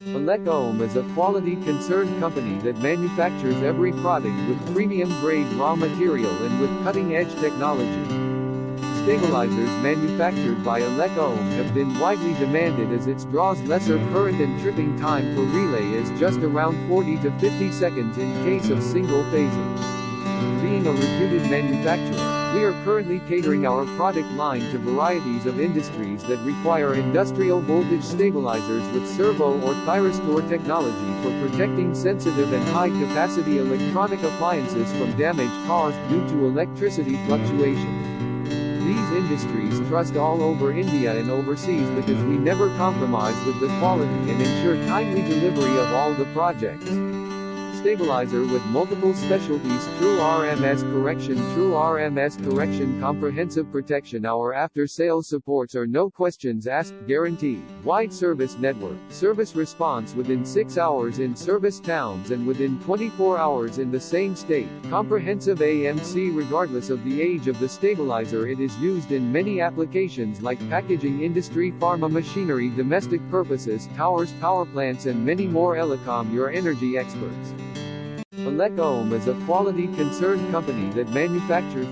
ElecOhm is a quality concerned company that manufactures every product with premium grade raw material and with cutting edge technology. Stabilizers manufactured by ElecOhm have been widely demanded as it draws lesser current and tripping time per relay is just around 40 to 50 seconds in case of single phasing. Being a reputed manufacturer, we are currently catering our product line to varieties of industries that require industrial voltage stabilizers with servo or thyristor technology for protecting sensitive and high-capacity electronic appliances from damage caused due to electricity fluctuations. These industries trust all over India and overseas because we never compromise with the quality and ensure timely delivery of all the projects. Stabilizer with multiple specialties: True RMS correction, comprehensive protection. Our after-sales supports are no questions asked guarantee, wide service network, service response within 6 hours in service towns and within 24 hours in the same state, comprehensive AMC regardless of the age of the stabilizer. It is used in many applications like packaging industry, pharma machinery, domestic purposes, towers, power plants and many more. ElecOhm, your energy experts. ElecOhm is a quality concerned company that manufactures